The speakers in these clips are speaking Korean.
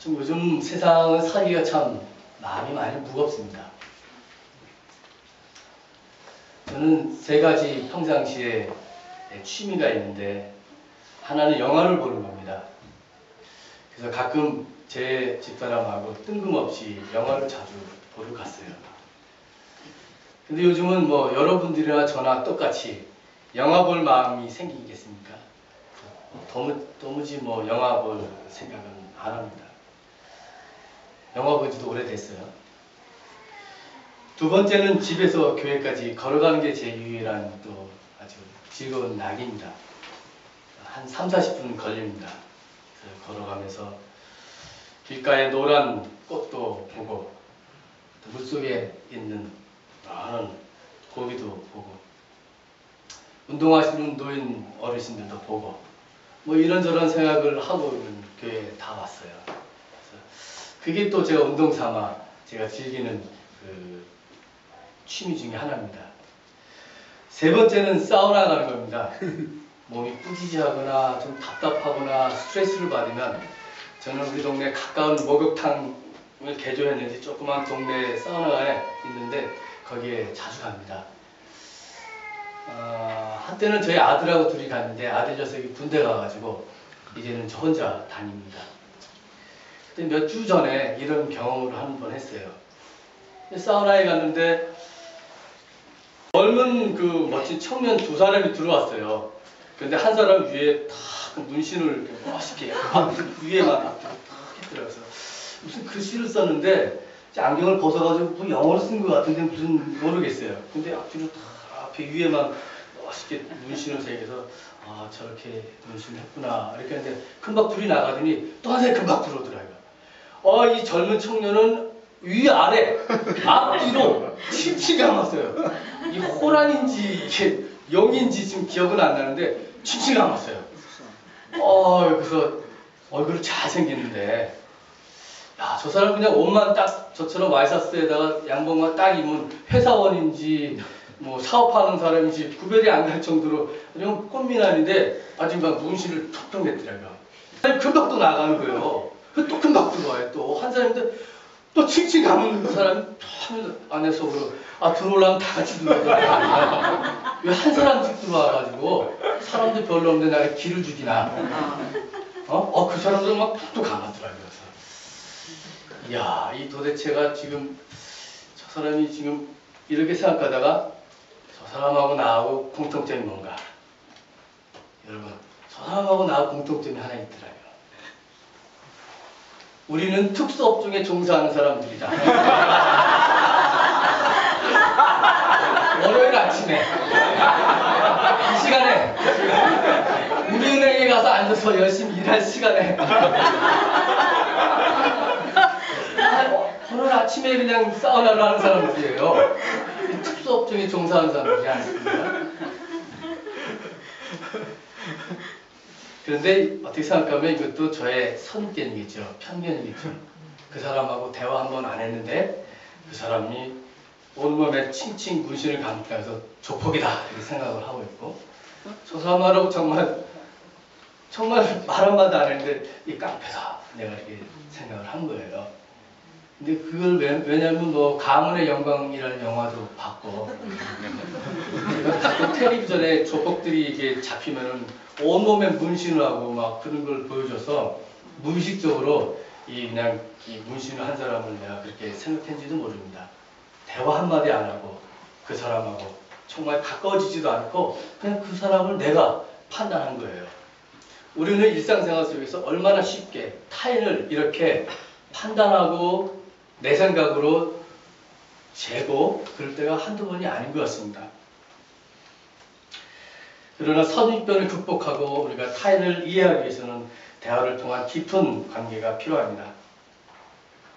좀 요즘 세상은 살기가 참 마음이 많이 무겁습니다. 저는 세 가지 평상시에 취미가 있는데 하나는 영화를 보는 겁니다. 그래서 가끔 제 집사람하고 뜬금없이 영화를 자주 보러 갔어요. 근데 요즘은 뭐 여러분들이나 저나 똑같이 영화 볼 마음이 생기겠습니까? 도무지 뭐 영화 볼 생각은 안 합니다. 영화 본 지도 오래됐어요. 두 번째는 집에서 교회까지 걸어가는 게 제 유일한 또 아주 즐거운 낙입니다. 한 3, 40분 걸립니다. 걸어가면서 길가에 노란 꽃도 보고 물속에 있는 많은 고기도 보고 운동하시는 노인 어르신들도 보고 뭐 이런저런 생각을 하고 있는 교회에 다 왔어요. 그래서 그게 또 제가 운동 삼아 제가 즐기는 그 취미 중에 하나입니다. 세 번째는 사우나 가는 겁니다. 몸이 꾸지지하거나 좀 답답하거나 스트레스를 받으면 저는 우리 동네 가까운 목욕탕을 개조했는지 조그만 동네 사우나가 있는데 거기에 자주 갑니다. 한때는 저희 아들하고 둘이 갔는데 아들 녀석이 군대 가가지고 이제는 저 혼자 다닙니다. 그때 몇 주 전에 이런 경험을 한 번 했어요. 사우나에 갔는데 젊은 그 멋진 청년 두 사람이 들어왔어요. 근데 한 사람 위에 탁 문신을 멋있게 위에만 딱 했더라고요. 무슨 글씨를 썼는데 안경을 벗어가지고 뭐 영어를 쓴 것 같은데 무슨 모르겠어요. 근데 앞뒤로 다 앞에 위에만 멋있게 문신을 새겨서 아 저렇게 문신을 했구나 이렇게 했는데 금방 불이 나가더니 또 하나의 금방 들어오더라고요. 이 젊은 청년은 위아래 앞뒤로 칭칭 감았어요. 이 호랑인지 이게 용인지 지금 기억은 안 나는데 칭칭 감았어요. 그래서 얼굴이 잘생겼는데 야, 저 사람 그냥 옷만 딱 저처럼 와이셔츠에다가 양복만 딱 입으면 회사원인지 뭐 사업하는 사람인지 구별이 안 갈 정도로 그냥 꽃미남인데 아직 막 문신을 톡톡 냈더라고요. 금방 또 나가는 거예요. 또 금방 들어와요. 또 한 사람인데 또 칭칭 감은 사람이 안에 속으로 들어오려면 다 같이 들어오잖아. 왜 한 사람씩 들어와가지고 사람도 별로 없는데 나를 기를 주기나 그 사람들 막 툭툭 감았더라고요. 이야, 이 도대체가 지금 저 사람이 지금 이렇게 생각하다가 저 사람하고 나하고 공통점이 뭔가? 여러분, 저 사람하고 나하고 공통점이 하나 있더라고요. 우리는 특수업종에 종사하는 사람들이다. 월요일 아침에 이 시간에 우리은행에 가서 앉아서 열심히 일할 시간에 오늘 아침에 그냥 사우나를 하는 사람들이에요. 특수업종에 종사하는 사람들이 아닙니다. 그런데 어떻게 생각하면 이것도 저의 선견이겠죠. 편견이겠죠. 그 사람하고 대화 한 번 안 했는데 그 사람이 온몸에 칭칭 문신을 감고 해서 조폭이다 이렇게 생각을 하고 있고 저 사람하고 정말 말 한마디 안 했는데 이 깡패다 내가 이렇게 생각을 한 거예요. 근데 그걸 왜냐면 뭐 가문의 영광이라는 영화도 봤고 가끔 텔레비전에 조폭들이 이게 잡히면은 온몸에 문신을 하고 막 그런 걸 보여줘서 무의식적으로 그냥 이 문신을 한 사람을 내가 그렇게 생각했는지도 모릅니다. 대화 한마디 안 하고 그 사람하고 정말 가까워지지도 않고 그냥 그 사람을 내가 판단한 거예요. 우리는 일상생활 속에서 얼마나 쉽게 타인을 이렇게 판단하고 내 생각으로 재고 그럴 때가 한두 번이 아닌 것 같습니다. 그러나 선입견을 극복하고 우리가 타인을 이해하기 위해서는 대화를 통한 깊은 관계가 필요합니다.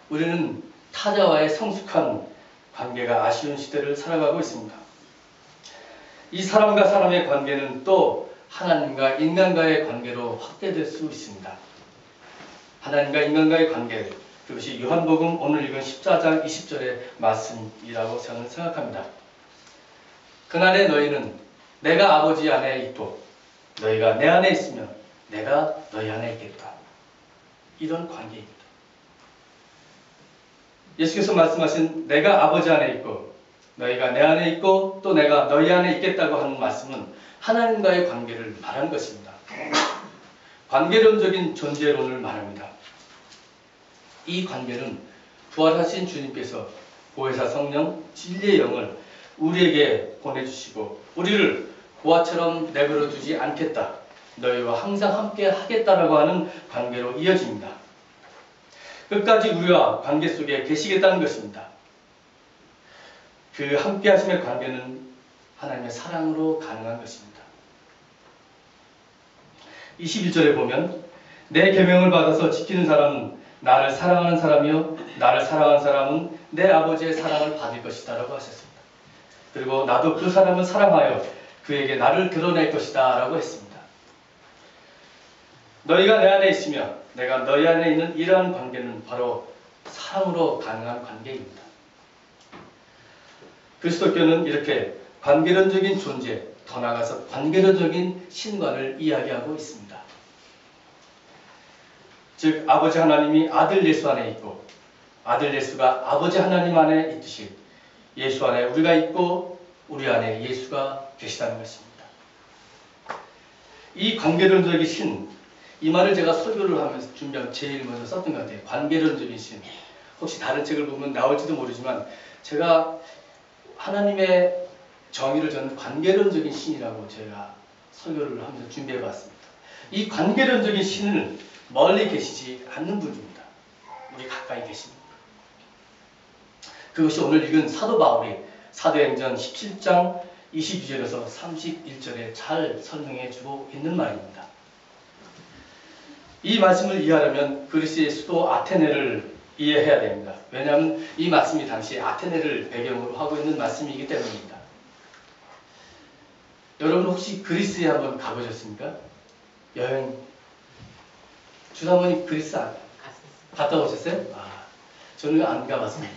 우리는 타자와의 성숙한 관계가 아쉬운 시대를 살아가고 있습니다. 이 사람과 사람의 관계는 또 하나님과 인간과의 관계로 확대될 수 있습니다. 하나님과 인간과의 관계, 그것이 요한복음 오늘 읽은 14장 20절의 말씀이라고 저는 생각합니다. 그날에 너희는 내가 아버지 안에 있고 너희가 내 안에 있으면 내가 너희 안에 있겠다. 이런 관계입니다. 예수께서 말씀하신 내가 아버지 안에 있고 너희가 내 안에 있고 또 내가 너희 안에 있겠다고 하는 말씀은 하나님과의 관계를 말하는 것입니다. 관계론적인 존재론을 말합니다. 이 관계는 부활하신 주님께서 보혜사 성령 진리의 영을 우리에게 보내주시고 우리를 고아처럼 내버려 두지 않겠다. 너희와 항상 함께 하겠다라고 하는 관계로 이어집니다. 끝까지 우리와 관계 속에 계시겠다는 것입니다. 그 함께 하심의 관계는 하나님의 사랑으로 가능한 것입니다. 21절에 보면 내 계명을 받아서 지키는 사람은 나를 사랑하는 사람이요 나를 사랑하는 사람은 내 아버지의 사랑을 받을 것이다 라고 하셨습니다. 그리고 나도 그 사람을 사랑하여 그에게 나를 드러낼 것이다 라고 했습니다. 너희가 내 안에 있으며 내가 너희 안에 있는 이러한 관계는 바로 사랑으로 가능한 관계입니다. 그리스도교는 이렇게 관계론적인 존재, 더 나아가서 관계론적인 신관을 이야기하고 있습니다. 즉 아버지 하나님이 아들 예수 안에 있고 아들 예수가 아버지 하나님 안에 있듯이 예수 안에 우리가 있고 우리 안에 예수가 계시다는 것입니다. 이 관계론적인 신, 이 말을 제가 설교를 하면서 준비한 제일 먼저 썼던 것 같아요. 관계론적인 신. 혹시 다른 책을 보면 나올지도 모르지만 제가 하나님의 정의를 저는 관계론적인 신이라고 제가 설교를 하면서 준비해 봤습니다. 이 관계론적인 신을 멀리 계시지 않는 분입니다. 우리 가까이 계십니다. 그것이 오늘 읽은 사도 바울이 사도행전 17장 22절에서 31절에 잘 설명해 주고 있는 말입니다. 이 말씀을 이해하려면 그리스의 수도 아테네를 이해해야 됩니다. 왜냐하면 이 말씀이 당시 아테네를 배경으로 하고 있는 말씀이기 때문입니다. 여러분 혹시 그리스에 한번 가보셨습니까? 여행 주사모님 그리스 갔다 오셨어요? 저는 안 가봤습니다.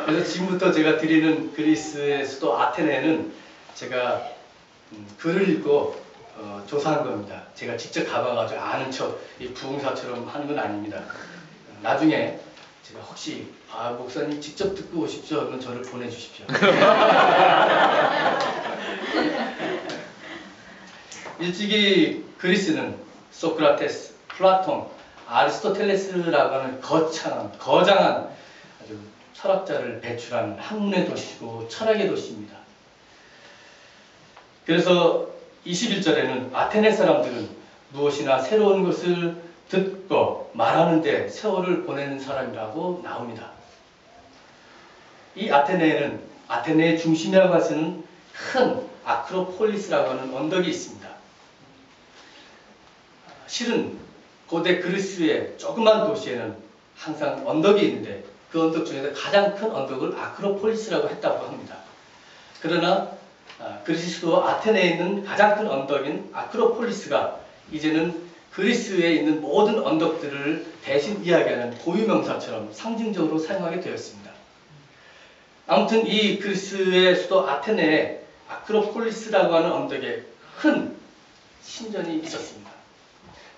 그래서 지금부터 제가 드리는 그리스의 수도 아테네는 제가 글을 읽고 조사한 겁니다. 제가 직접 가봐가지고 아는 척 이 부흥사처럼 하는 건 아닙니다. 나중에 제가 혹시 목사님 직접 듣고 오십시오 하면 저를 보내주십시오. 일찍이 그리스는 소크라테스, 플라톤, 아리스토텔레스라고 하는 거장한 아주 철학자를 배출한 학문의 도시고 철학의 도시입니다. 그래서 21절에는 아테네 사람들은 무엇이나 새로운 것을 듣고 말하는데 세월을 보내는 사람이라고 나옵니다. 이 아테네에는 아테네의 중심이라고 하시는 큰 아크로폴리스라고 하는 언덕이 있습니다. 실은 고대 그리스의 조그만 도시에는 항상 언덕이 있는데 그 언덕 중에서 가장 큰 언덕을 아크로폴리스라고 했다고 합니다. 그러나 그리스 수도 아테네에 있는 가장 큰 언덕인 아크로폴리스가 이제는 그리스에 있는 모든 언덕들을 대신 이야기하는 고유명사처럼 상징적으로 사용하게 되었습니다. 아무튼 이 그리스의 수도 아테네에 아크로폴리스라고 하는 언덕에 큰 신전이 있었습니다.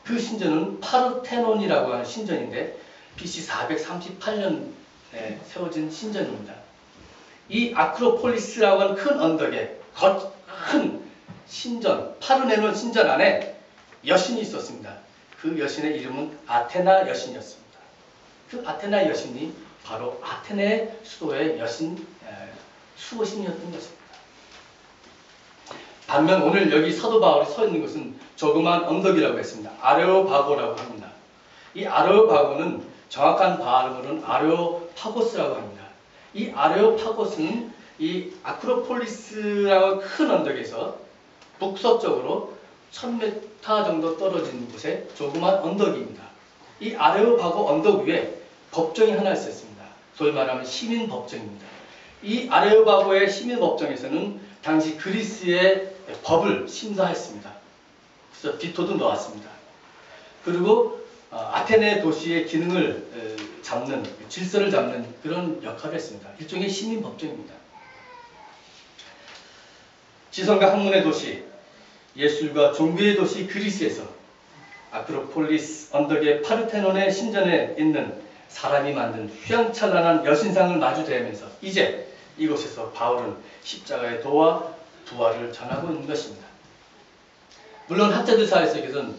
그 신전은 파르테논이라고 하는 신전인데 BC 438년에 세워진 신전입니다. 이 아크로폴리스라고 하는 큰 언덕에 큰 신전, 파르테논 신전 안에 여신이 있었습니다. 그 여신의 이름은 아테나 여신이었습니다. 그 아테나 여신이 바로 아테네 수도의 여신, 수호신이었던 것입니다. 반면 오늘 여기 사도 바울이 서 있는 것은 조그만 언덕이라고 했습니다. 아레오바고라고 합니다. 이 아레오바고는 정확한 발음으로는 아레오파고스라고 합니다. 이 아레오파고스는 이 아크로폴리스라고 큰 언덕에서 북서쪽으로 1000m 정도 떨어진 곳에 조그만 언덕입니다. 이 아레오바고 언덕 위에 법정이 하나 있었습니다. 소위 말하면 시민법정입니다. 이 아레오바고의 시민법정에서는 당시 그리스의 법을 심사했습니다. 그래서 비토도 놓았습니다. 그리고 아테네 도시의 기능을 잡는, 질서를 잡는 그런 역할을 했습니다. 일종의 시민법정입니다. 지성과 학문의 도시, 예술과 종교의 도시 그리스에서 아크로폴리스 언덕의 파르테논의 신전에 있는 사람이 만든 휘황찬란한 여신상을 마주대면서 이제 이곳에서 바울은 십자가의 도와 부활을 전하고 있는 것입니다. 물론 학자들 사이에서는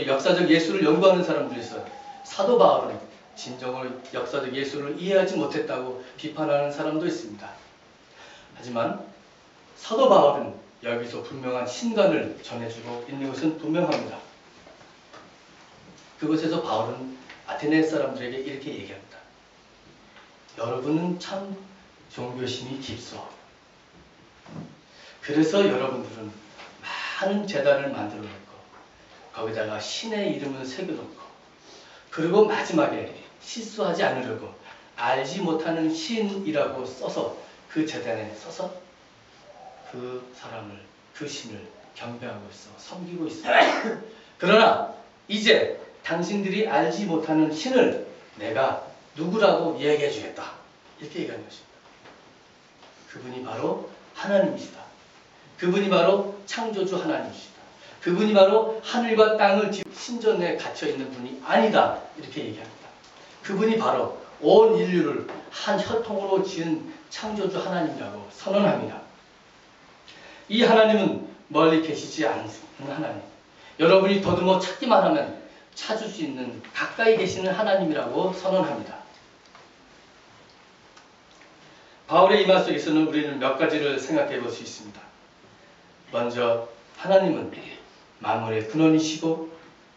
역사적 예수를 연구하는 사람들에서 사도 바울은 진정으로 역사적 예수를 이해하지 못했다고 비판하는 사람도 있습니다. 하지만 사도 바울은 여기서 분명한 신간을 전해주고 있는 것은 분명합니다. 그곳에서 바울은 아테네 사람들에게 이렇게 얘기합니다. 여러분은 참 종교심이 깊소. 그래서 여러분들은 많은 제단을 만들어 놓고 거기다가 신의 이름을 새겨놓고 그리고 마지막에 실수하지 않으려고 알지 못하는 신이라고 써서 그 제단에 써서 그 사람을, 그 신을 경배하고 있어, 섬기고 있어. 그러나 이제 당신들이 알지 못하는 신을 내가 누구라고 이야기해 주겠다. 이렇게 얘기하는 것입니다. 그분이 바로 하나님이시다. 그분이 바로 창조주 하나님이시다. 그분이 바로 하늘과 땅을 신전에 갇혀있는 분이 아니다. 이렇게 얘기합니다. 그분이 바로 온 인류를 한 혈통으로 지은 창조주 하나님이라고 선언합니다. 이 하나님은 멀리 계시지 않는 하나님. 여러분이 더듬어 찾기만 하면 찾을 수 있는 가까이 계시는 하나님이라고 선언합니다. 바울의 이 말 속에서는 우리는 몇 가지를 생각해 볼 수 있습니다. 먼저 하나님은 만물의 근원이시고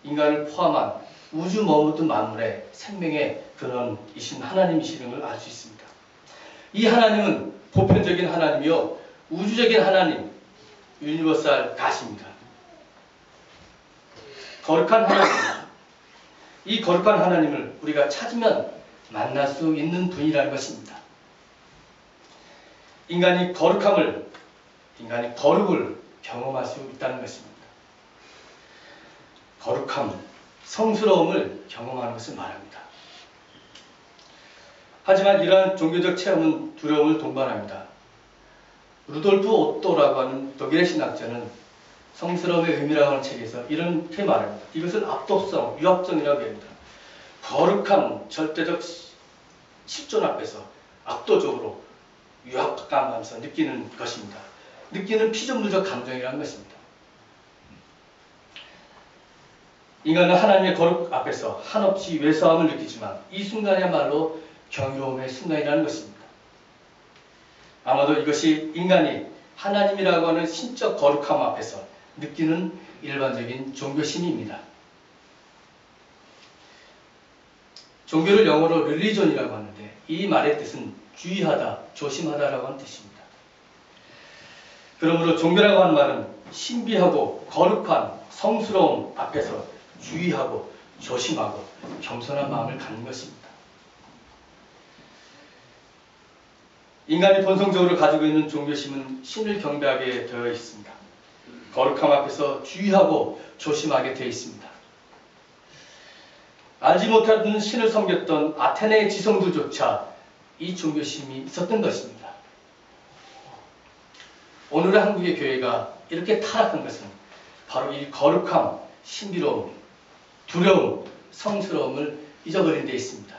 인간을 포함한 우주 머무든 만물의 생명의 근원이신 하나님이시는 걸 알 수 있습니다. 이 하나님은 보편적인 하나님이요 우주적인 하나님, 유니버설 가십니다. 거룩한 하나님입니다. 이 거룩한 하나님을 우리가 찾으면 만날 수 있는 분이라는 것입니다. 인간이 거룩을 경험할 수 있다는 것입니다. 거룩함, 성스러움을 경험하는 것을 말합니다. 하지만 이러한 종교적 체험은 두려움을 동반합니다. 루돌프 오토라고 하는 독일의 신학자는 성스러움의 의미라고 하는 책에서 이렇게 말합니다. 이것은 압도성, 유압성이라고 합니다. 거룩한 절대적 실존 앞에서 압도적으로 유압감하면서 느끼는 것입니다. 느끼는 피조물적 감정이라는 것입니다. 인간은 하나님의 거룩 앞에서 한없이 왜소함을 느끼지만 이 순간이야말로 경이로움의 순간이라는 것입니다. 아마도 이것이 인간이 하나님이라고 하는 신적 거룩함 앞에서 느끼는 일반적인 종교심입니다. 종교를 영어로 릴리존이라고 하는데 이 말의 뜻은 주의하다, 조심하다라고 하는 뜻입니다. 그러므로 종교라고 하는 말은 신비하고 거룩한 성스러움 앞에서 주의하고 조심하고 겸손한 마음을 갖는 것입니다. 인간이 본성적으로 가지고 있는 종교심은 신을 경배하게 되어 있습니다. 거룩함 앞에서 주의하고 조심하게 되어 있습니다. 알지 못하는 신을 섬겼던 아테네의 지성들조차 이 종교심이 있었던 것입니다. 오늘의 한국의 교회가 이렇게 타락한 것은 바로 이 거룩함, 신비로움, 두려움, 성스러움을 잊어버린 데 있습니다.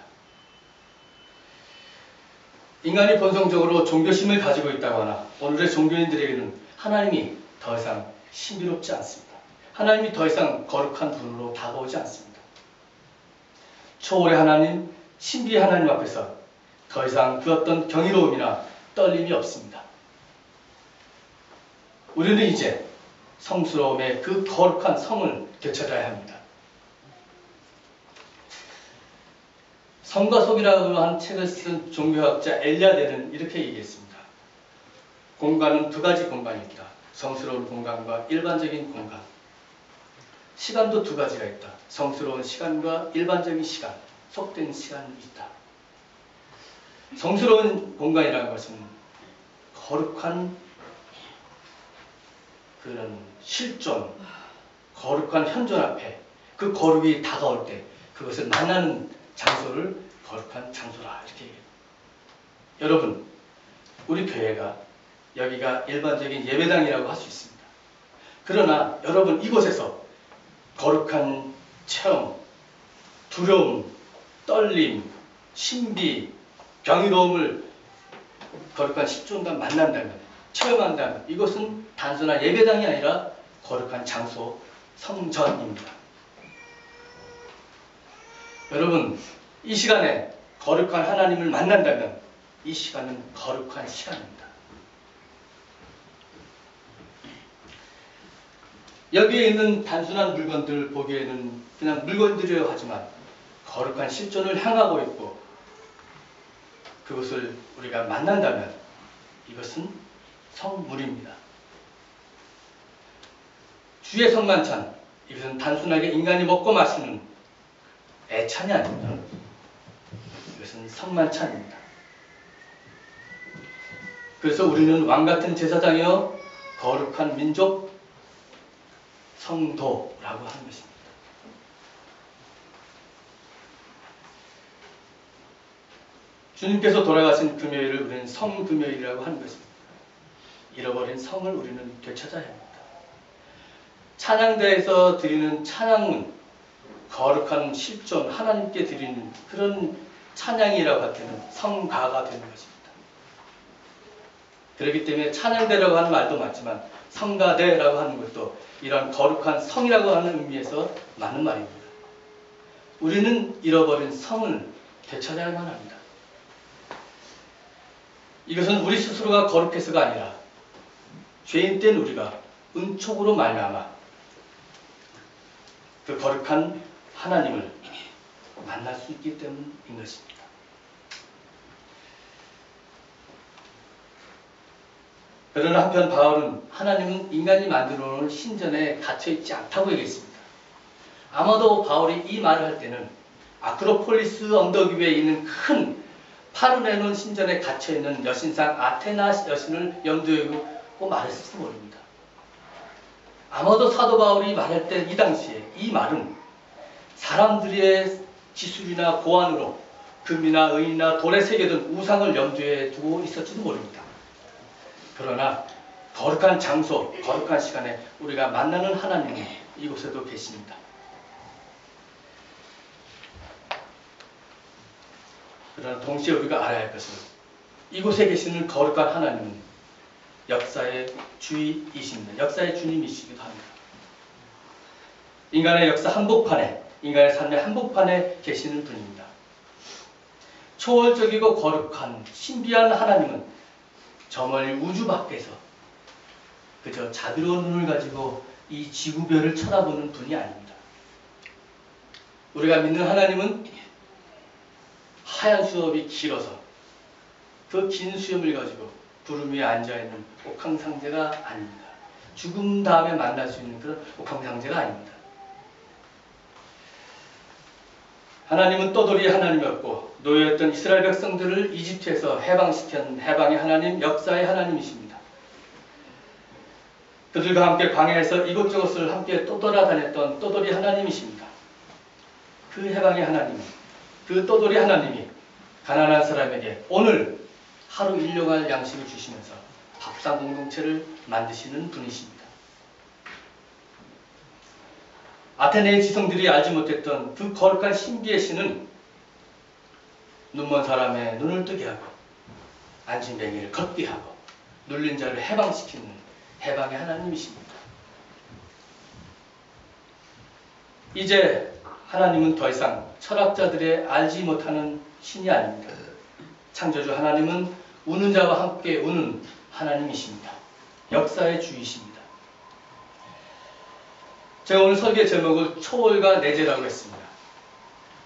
인간이 본성적으로 종교심을 가지고 있다고 하나 오늘의 종교인들에게는 하나님이 더 이상 신비롭지 않습니다. 하나님이 더 이상 거룩한 분으로 다가오지 않습니다. 초월의 하나님, 신비의 하나님 앞에서 더 이상 그 어떤 경이로움이나 떨림이 없습니다. 우리는 이제 성스러움의 그 거룩한 성을 되찾아야 합니다. 성과 속이라고 하는 책을 쓴 종교학자 엘리아데는 이렇게 얘기했습니다. 공간은 두 가지 공간입니다. 성스러운 공간과 일반적인 공간. 시간도 두 가지가 있다. 성스러운 시간과 일반적인 시간, 속된 시간이 있다. 성스러운 공간이라는 것은 거룩한 그런 실존, 거룩한 현존 앞에 그 거룩이 다가올 때 그것을 만나는 장소를 거룩한 장소라 이렇게 얘기해요. 여러분, 우리 교회가 여기가 일반적인 예배당이라고 할 수 있습니다. 그러나 여러분 이곳에서 거룩한 체험, 두려움, 떨림, 신비, 경이로움을 거룩한 십존과 만난다면, 체험한다면 이것은 단순한 예배당이 아니라 거룩한 장소, 성전입니다. 여러분, 이 시간에 거룩한 하나님을 만난다면 이 시간은 거룩한 시간입니다. 여기에 있는 단순한 물건들 보기에는 그냥 물건들이라고 하지만 거룩한 실존을 향하고 있고 그것을 우리가 만난다면 이것은 성물입니다. 주의 성만찬, 이것은 단순하게 인간이 먹고 마시는 애찬이 아닙니다. 이것은 성만찬입니다. 그래서 우리는 왕같은 제사장이요 거룩한 민족 성도라고 하는 것입니다. 주님께서 돌아가신 금요일을 우리는 성금요일이라고 하는 것입니다. 잃어버린 성을 우리는 되찾아야 합니다. 찬양대에서 드리는 찬양은 거룩한 실존, 하나님께 드리는 그런 찬양이라고 할 때는 성가가 되는 것입니다. 그렇기 때문에 찬양대라고 하는 말도 맞지만 성가대라고 하는 것도 이런 거룩한 성이라고 하는 의미에서 맞는 말입니다. 우리는 잃어버린 성을 되찾아야만 합니다. 이것은 우리 스스로가 거룩해서가 아니라 죄인된 우리가 은총으로 말미암아 그 거룩한 하나님을 만날 수 있기 때문인 것입니다. 그러나 한편 바울은 하나님은 인간이 만들어 놓은 신전에 갇혀있지 않다고 얘기했습니다. 아마도 바울이 이 말을 할 때는 아크로폴리스 언덕 위에 있는 큰 파르네논 신전에 갇혀있는 여신상 아테나 여신을 염두에 두고 말했을지도 모릅니다. 아마도 사도 바울이 말할 때 이 당시에 이 말은 사람들의 기술이나 고안으로 금이나 은이나 돌에 새겨둔 우상을 염두에 두고 있었지도 모릅니다. 그러나 거룩한 장소, 거룩한 시간에 우리가 만나는 하나님은 이곳에도 계십니다. 그러나 동시에 우리가 알아야 할 것은 이곳에 계시는 거룩한 하나님은 역사의 주이십니다. 역사의 주님이시기도 합니다. 인간의 역사 한복판에, 인간의 삶의 한복판에 계시는 분입니다. 초월적이고 거룩한 신비한 하나님은 저 멀리 우주 밖에서 그저 자비로운 눈을 가지고 이 지구별을 쳐다보는 분이 아닙니다. 우리가 믿는 하나님은 하얀 수염이 길어서 그 긴 수염을 가지고 구름 위에 앉아있는 옥황상제가 아닙니다. 죽음 다음에 만날 수 있는 그런 옥황상제가 아닙니다. 하나님은 떠돌이 하나님이었고 노예였던 이스라엘 백성들을 이집트에서 해방시킨 해방의 하나님, 역사의 하나님이십니다. 그들과 함께 광야에서 이곳저곳을 함께 떠돌아다녔던 떠돌이 하나님이십니다. 그 해방의 하나님, 그 떠돌이 하나님이 가난한 사람에게 오늘 하루 일용할 양식을 주시면서 밥상 공동체를 만드시는 분이십니다. 아테네의 지성들이 알지 못했던 그 거룩한 신비의 신은 눈먼 사람의 눈을 뜨게 하고 안진뱅이를 걷게 하고 눌린 자를 해방시키는 해방의 하나님이십니다. 이제 하나님은 더 이상 철학자들의 알지 못하는 신이 아닙니다. 창조주 하나님은 우는 자와 함께 우는 하나님이십니다. 역사의 주이십니다. 제가 오늘 설계 제목을 초월과 내재라고 했습니다.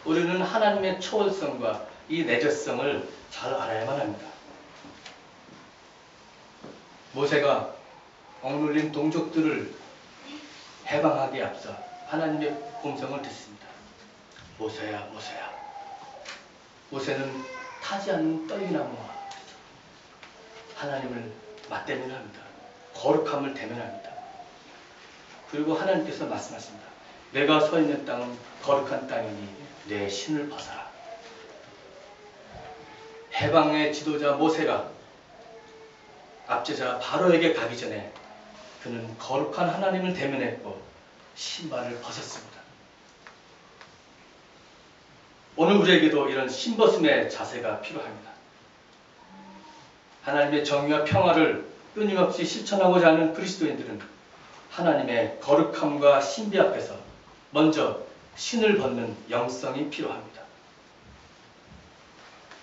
우리는 하나님의 초월성과 이 내재성을 잘 알아야만 합니다. 모세가 억눌린 동족들을 해방하기에 앞서 하나님의 음성을 듣습니다. 모세야, 모세야. 모세는 타지 않는 떨기나무와 하나님을 맞대면합니다. 거룩함을 대면합니다. 그리고 하나님께서 말씀하십니다. 내가 서 있는 땅은 거룩한 땅이니 내 신을 벗어라. 해방의 지도자 모세가 압제자 바로에게 가기 전에 그는 거룩한 하나님을 대면했고 신발을 벗었습니다. 오늘 우리에게도 이런 신버슴의 자세가 필요합니다. 하나님의 정의와 평화를 끊임없이 실천하고자 하는 그리스도인들은 하나님의 거룩함과 신비 앞에서 먼저 신을 벗는 영성이 필요합니다.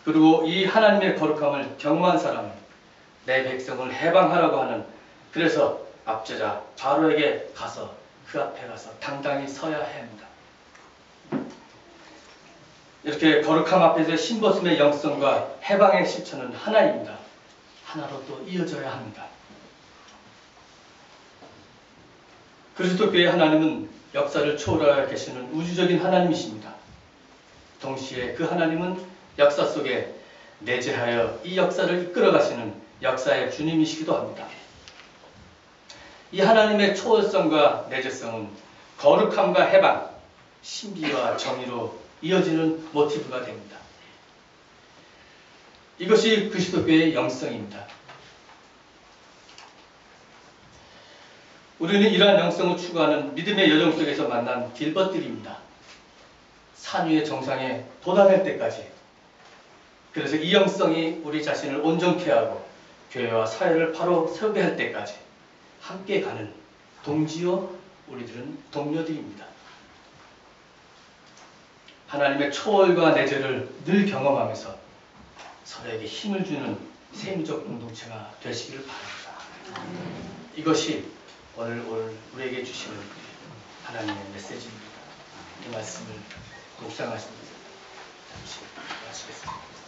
그리고 이 하나님의 거룩함을 경험한 사람은 내 백성을 해방하라고 하는, 그래서 압제자 바로에게 가서 그 앞에 가서 당당히 서야 합니다. 이렇게 거룩함 앞에서 신버슴의 영성과 해방의 실천은 하나입니다. 하나로 또 이어져야 합니다. 그리스도 교회의 하나님은 역사를 초월하여 계시는 우주적인 하나님이십니다. 동시에 그 하나님은 역사 속에 내재하여 이 역사를 이끌어 가시는 역사의 주님이시기도 합니다. 이 하나님의 초월성과 내재성은 거룩함과 해방, 신비와 정의로 이어지는 모티브가 됩니다. 이것이 그리스도교의 영성입니다. 우리는 이러한 영성을 추구하는 믿음의 여정 속에서 만난 길벗들입니다. 산 위의 정상에 도달할 때까지. 그래서 이 영성이 우리 자신을 온전케 하고 교회와 사회를 바로 세우게 할 때까지 함께 가는 동지요, 우리들은 동료들입니다. 하나님의 초월과 내재를 늘 경험하면서 서로에게 힘을 주는 세미적 공동체가 되시기를 바랍니다. 이것이 오늘 우리에게 주시는 하나님의 메시지입니다. 이 말씀을 묵상하시면서 잠시 마치겠습니다.